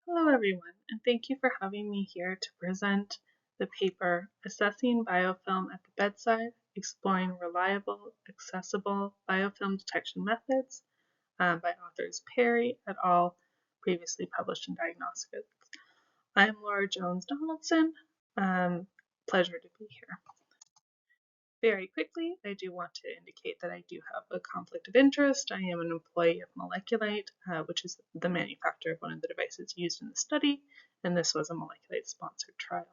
Hello everyone, and thank you for having me here to present the paper Assessing Biofilm at the Bedside, Exploring Reliable, Accessible Biofilm Detection Methods by authors Perry et al., previously published in Diagnostics. I'm Laura Jones Donaldson. Pleasure to be here. Very quickly, I do want to indicate that I do have a conflict of interest. I am an employee of MolecuLight, which is the manufacturer of one of the devices used in the study, and this was a MolecuLight-sponsored trial.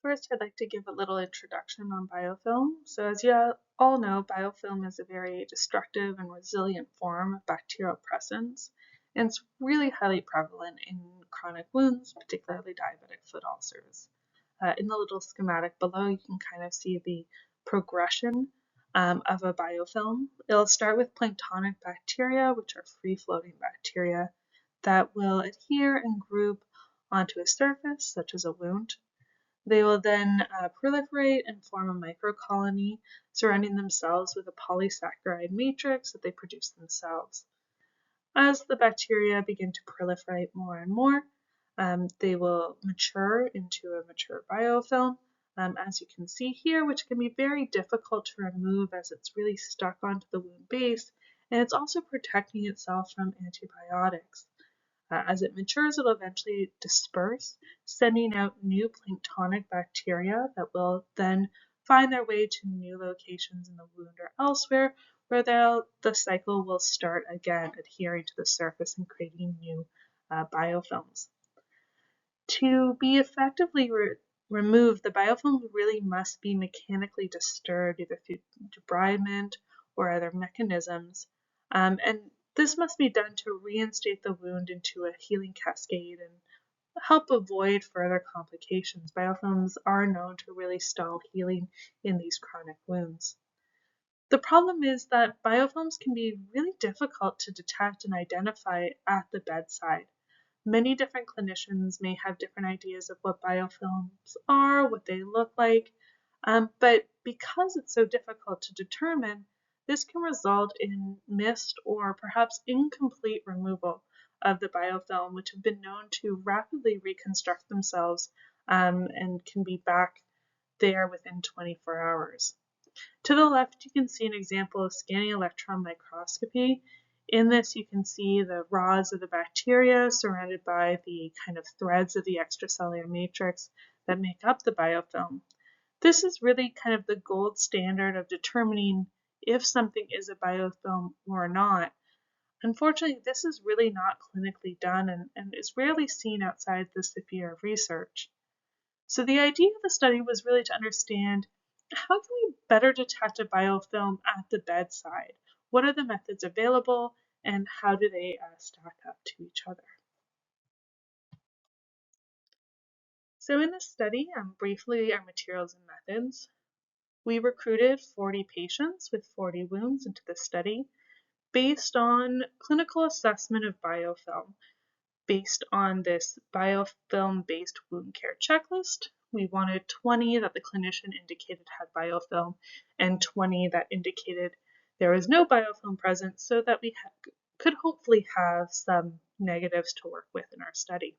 First, I'd like to give a little introduction on biofilm. So as you all know, biofilm is a very destructive and resilient form of bacterial presence, and it's really highly prevalent in chronic wounds, particularly diabetic foot ulcers. In the little schematic below, you can kind of see the progression of a biofilm. It'll start with planktonic bacteria, which are free-floating bacteria that will adhere and group onto a surface, such as a wound. They will then proliferate and form a microcolony surrounding themselves with a polysaccharide matrix that they produce themselves. As the bacteria begin to proliferate more and more, they will mature into a mature biofilm, as you can see here, which can be very difficult to remove as it's really stuck onto the wound base, and it's also protecting itself from antibiotics. As it matures, it'll eventually disperse, sending out new planktonic bacteria that will then find their way to new locations in the wound or elsewhere, where the cycle will start again, adhering to the surface and creating new biofilms. To be effectively removed, the biofilm really must be mechanically disturbed, either through debridement or other mechanisms. And this must be done to reinstate the wound into a healing cascade and help avoid further complications. Biofilms are known to really stall healing in these chronic wounds. The problem is that biofilms can be really difficult to detect and identify at the bedside. Many different clinicians may have different ideas of what biofilms are, what they look like, but because it's so difficult to determine, this can result in missed or perhaps incomplete removal of the biofilm, which have been known to rapidly reconstruct themselves and can be back there within 24 hours. To the left, you can see an example of scanning electron microscopy. In this, you can see the rods of the bacteria surrounded by the kind of threads of the extracellular matrix that make up the biofilm. This is really kind of the gold standard of determining if something is a biofilm or not. Unfortunately, this is really not clinically done and is rarely seen outside the sphere of research. So the idea of the study was really to understand, how can we better detect a biofilm at the bedside? What are the methods available, and how do they stack up to each other? So in this study, briefly our materials and methods. We recruited 40 patients with 40 wounds into the study based on clinical assessment of biofilm. Based on this biofilm-based wound care checklist, we wanted 20 that the clinician indicated had biofilm and 20 that indicated there was no biofilm present, so that we could hopefully have some negatives to work with in our study.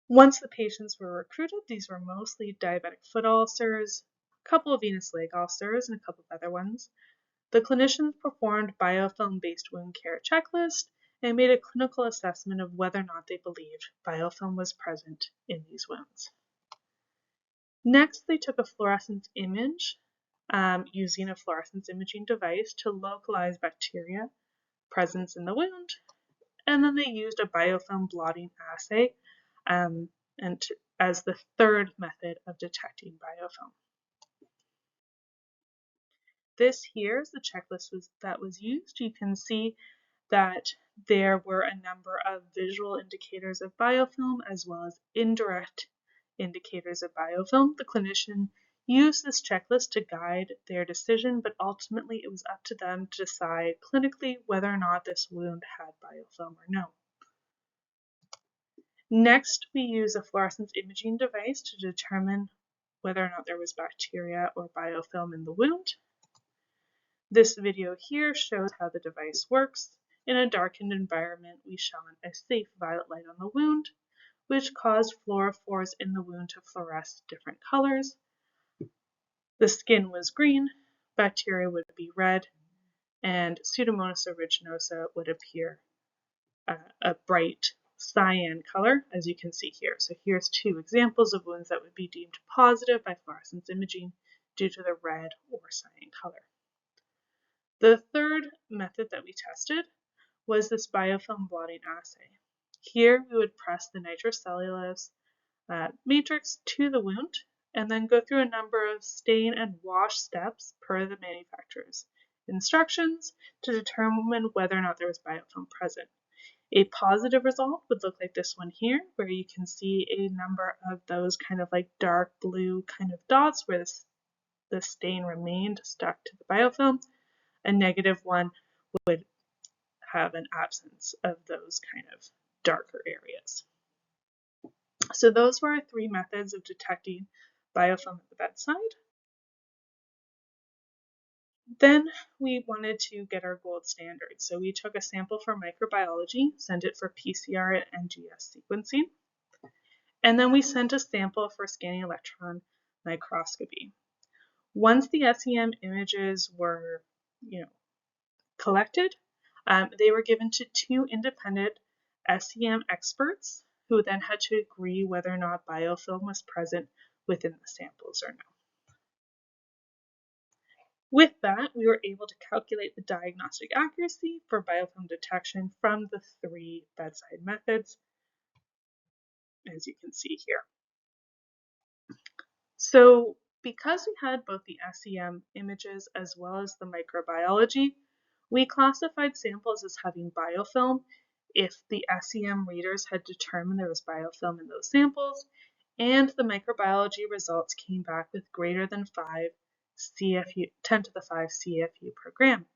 Once the patients were recruited, these were mostly diabetic foot ulcers, a couple of venous leg ulcers, and a couple of other ones. The clinicians performed biofilm-based wound care checklist and made a clinical assessment of whether or not they believed biofilm was present in these wounds. Next, they took a fluorescence image using a fluorescence imaging device to localize bacteria presence in the wound, and then they used a biofilm blotting assay as the third method of detecting biofilm. This here is the checklist that was used. You can see that there were a number of visual indicators of biofilm as well as indirect indicators of biofilm. The clinician used this checklist to guide their decision, but ultimately it was up to them to decide clinically whether or not this wound had biofilm or no. Next, we use a fluorescence imaging device to determine whether or not there was bacteria or biofilm in the wound. This video here shows how the device works. In a darkened environment, we shone a safe violet light on the wound, which caused fluorophores in the wound to fluoresce different colors. The skin was green, bacteria would be red, and Pseudomonas aeruginosa would appear a bright cyan color, as you can see here. So here's two examples of wounds that would be deemed positive by fluorescence imaging due to the red or cyan color. The third method that we tested was this biofilm blotting assay. Here we would press the nitrocellulose matrix to the wound and then go through a number of stain and wash steps per the manufacturer's instructions to determine whether or not there was biofilm present. A positive result would look like this one here, where you can see a number of those kind of like dark blue kind of dots where the stain remained stuck to the biofilm. A negative one would have an absence of those kind of darker areas. So those were our three methods of detecting biofilm at the bedside. Then we wanted to get our gold standard. So we took a sample for microbiology, sent it for PCR and NGS sequencing, and then we sent a sample for scanning electron microscopy. Once the SEM images were, collected, they were given to two independent SEM experts who then had to agree whether or not biofilm was present within the samples or not. With that, we were able to calculate the diagnostic accuracy for biofilm detection from the three bedside methods, as you can see here. So because we had both the SEM images as well as the microbiology, we classified samples as having biofilm if the SEM readers had determined there was biofilm in those samples, and the microbiology results came back with greater than 5 CFU, 10 to the 5 CFU per gram.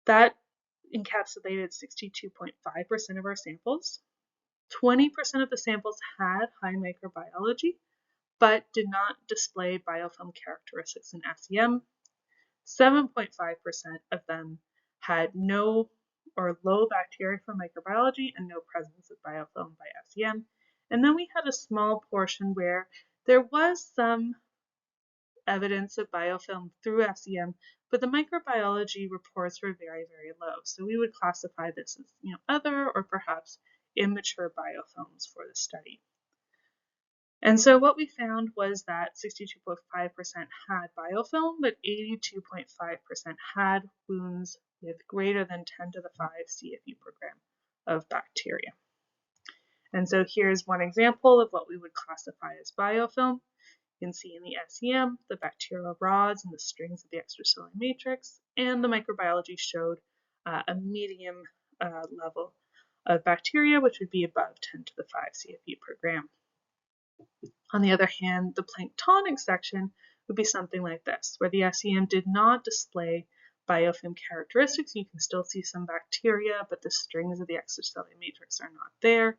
That encapsulated 62.5% of our samples. 20% of the samples had high microbiology, but did not display biofilm characteristics in SEM. 7.5% of them had no or low bacteria for microbiology and no presence of biofilm by SEM. And then we had a small portion where there was some evidence of biofilm through SEM, but the microbiology reports were very, very low. So we would classify this as other or perhaps immature biofilms for the study. And so what we found was that 62.5% had biofilm, but 82.5% had wounds with greater than 10 to the 5 CFU per gram of bacteria. And so here's one example of what we would classify as biofilm. You can see in the SEM, the bacterial rods and the strings of the extracellular matrix, and the microbiology showed a medium level of bacteria, which would be above 10 to the 5 CFU per gram. On the other hand, the planktonic section would be something like this, where the SEM did not display biofilm characteristics. You can still see some bacteria, but the strings of the extracellular matrix are not there.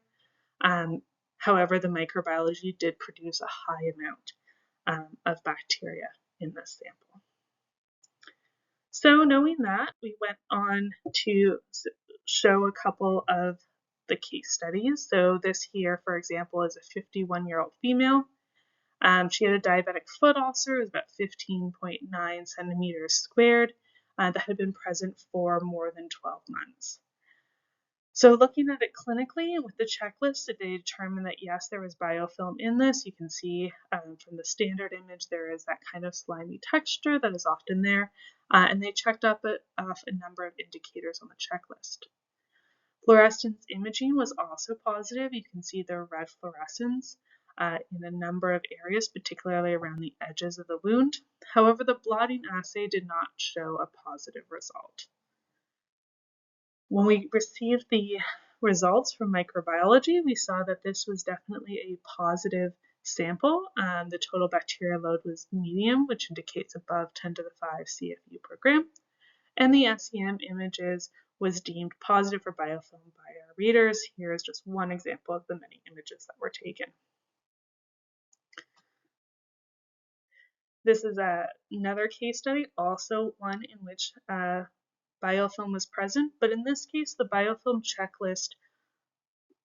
However, the microbiology did produce a high amount of bacteria in this sample. So knowing that, we went on to show a couple of the case studies. So this here, for example, is a 51-year-old female. She had a diabetic foot ulcer, it was about 15.9 centimeters squared, that had been present for more than 12 months. So looking at it clinically with the checklist, they determined that yes, there was biofilm in this. You can see from the standard image, there is that kind of slimy texture that is often there, and they checked off a number of indicators on the checklist. Fluorescence imaging was also positive. You can see the red fluorescence in a number of areas, particularly around the edges of the wound. However, the blotting assay did not show a positive result. When we received the results from microbiology, we saw that this was definitely a positive sample. The total bacterial load was medium, which indicates above 10 to the 5 CFU per gram. And the SEM images was deemed positive for biofilm by our readers. Here is just one example of the many images that were taken. This is another case study, also one in which biofilm was present, but in this case, the biofilm checklist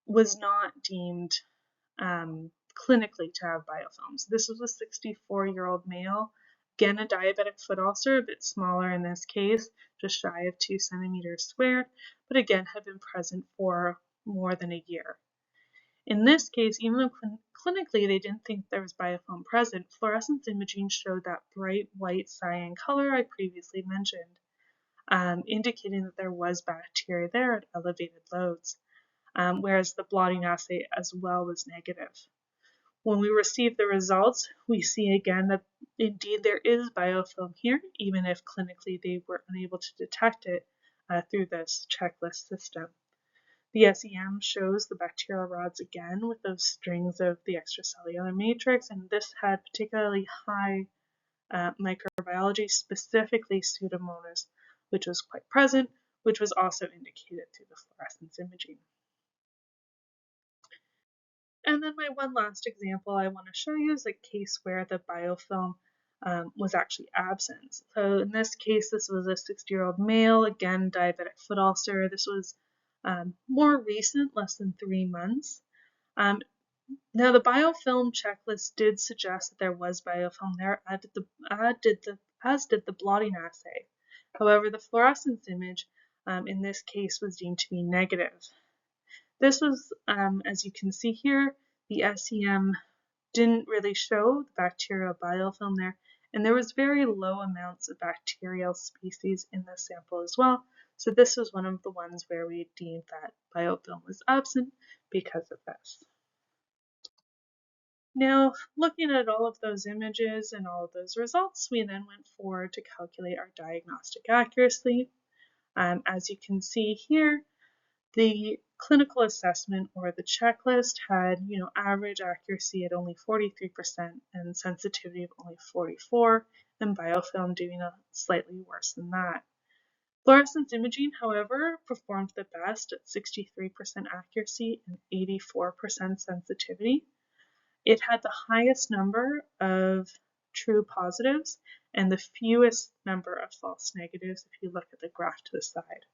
was not deemed clinically to have biofilms. This was a 64-year-old male, again a diabetic foot ulcer, a bit smaller in this case, just shy of 2 centimeters squared, but again had been present for more than a year. In this case, even though clinically they didn't think there was biofilm present, fluorescence imaging showed that bright white cyan color I previously mentioned, indicating that there was bacteria there at elevated loads, whereas the blotting assay as well was negative. When we receive the results, we see again that indeed there is biofilm here, even if clinically they were unable to detect it through this checklist system. The SEM shows the bacterial rods again with those strings of the extracellular matrix, and this had particularly high microbiology, specifically Pseudomonas, which was quite present, which was also indicated through the fluorescence imaging. And then my one last example I want to show you is a case where the biofilm was actually absent. So in this case, this was a 60-year-old male, again, diabetic foot ulcer. This was more recent, less than 3 months. Now the biofilm checklist did suggest that there was biofilm there, as did the blotting assay. However, the fluorescence image in this case was deemed to be negative. This was, as you can see here, the SEM didn't really show the bacterial biofilm there, and there was very low amounts of bacterial species in the sample as well. So this was one of the ones where we deemed that biofilm was absent because of this. Now, looking at all of those images and all of those results, we then went forward to calculate our diagnostic accuracy. As you can see here, the clinical assessment or the checklist had, average accuracy at only 43% and sensitivity of only 44%, and biofilm doing slightly worse than that. Fluorescence imaging, however, performed the best at 63% accuracy and 84% sensitivity. It had the highest number of true positives and the fewest number of false negatives if you look at the graph to the side.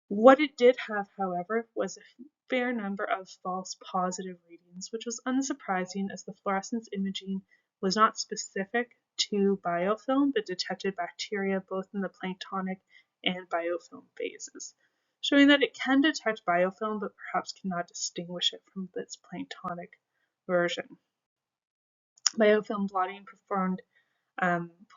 What it did have, however, was a fair number of false positive readings, which was unsurprising as the fluorescence imaging was not specific to biofilm but detected bacteria both in the planktonic and biofilm phases, showing that it can detect biofilm but perhaps cannot distinguish it from its planktonic version. Biofilm blotting performed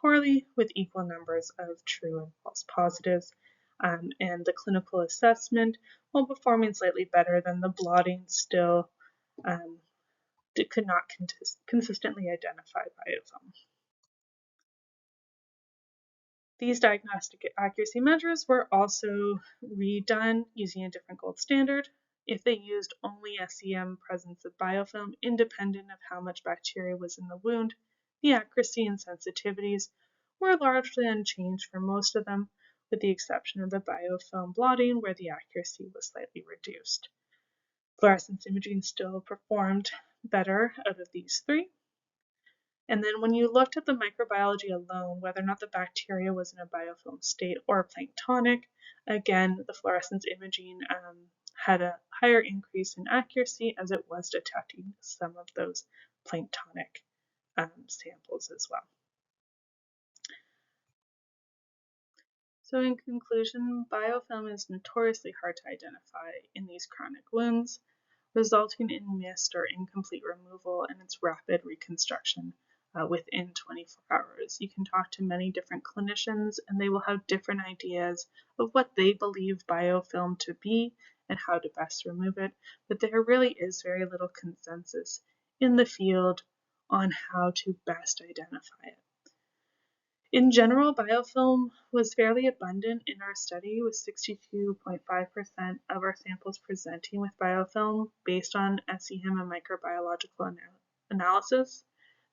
poorly with equal numbers of true and false positives, and the clinical assessment, while performing slightly better than the blotting, still could not consistently identify biofilm. These diagnostic accuracy measures were also redone using a different gold standard. If they used only SEM presence of biofilm, independent of how much bacteria was in the wound, the accuracy and sensitivities were largely unchanged for most of them, with the exception of the biofilm blotting, where the accuracy was slightly reduced. Fluorescence imaging still performed better out of these three. And then when you looked at the microbiology alone, whether or not the bacteria was in a biofilm state or planktonic, again, the fluorescence imaging had a higher increase in accuracy as it was detecting some of those planktonic samples as well. So in conclusion, biofilm is notoriously hard to identify in these chronic wounds, resulting in missed or incomplete removal and its rapid reconstruction within 24 hours. You can talk to many different clinicians and they will have different ideas of what they believe biofilm to be and how to best remove it, but there really is very little consensus in the field on how to best identify it. In general, biofilm was fairly abundant in our study, with 62.5% of our samples presenting with biofilm based on SEM and microbiological analysis.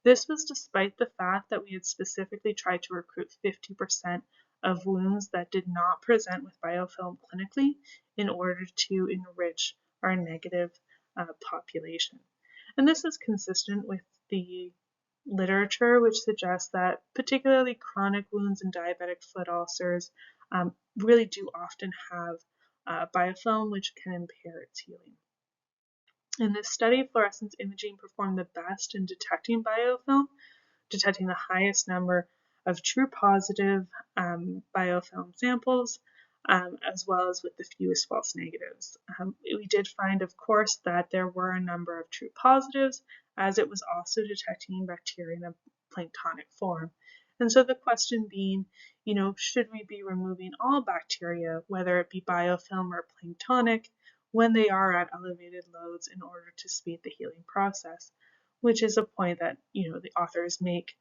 This was despite the fact that we had specifically tried to recruit 50% of wounds that did not present with biofilm clinically in order to enrich our negative population. And this is consistent with the literature, which suggests that particularly chronic wounds and diabetic foot ulcers really do often have biofilm, which can impair its healing. In this study, fluorescence imaging performed the best in detecting biofilm, detecting the highest number of true positive biofilm samples, as well as with the fewest false negatives. We did find, of course, that there were a number of true positives, as it was also detecting bacteria in a planktonic form. And so the question being, should we be removing all bacteria, whether it be biofilm or planktonic, when they are at elevated loads in order to speed the healing process, which is a point that the authors make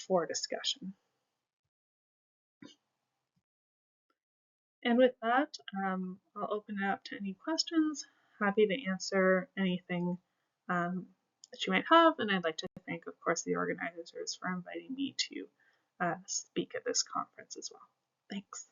for discussion. And with that, I'll open it up to any questions. Happy to answer anything that you might have, and I'd like to thank, of course, the organizers for inviting me to speak at this conference as well. Thanks.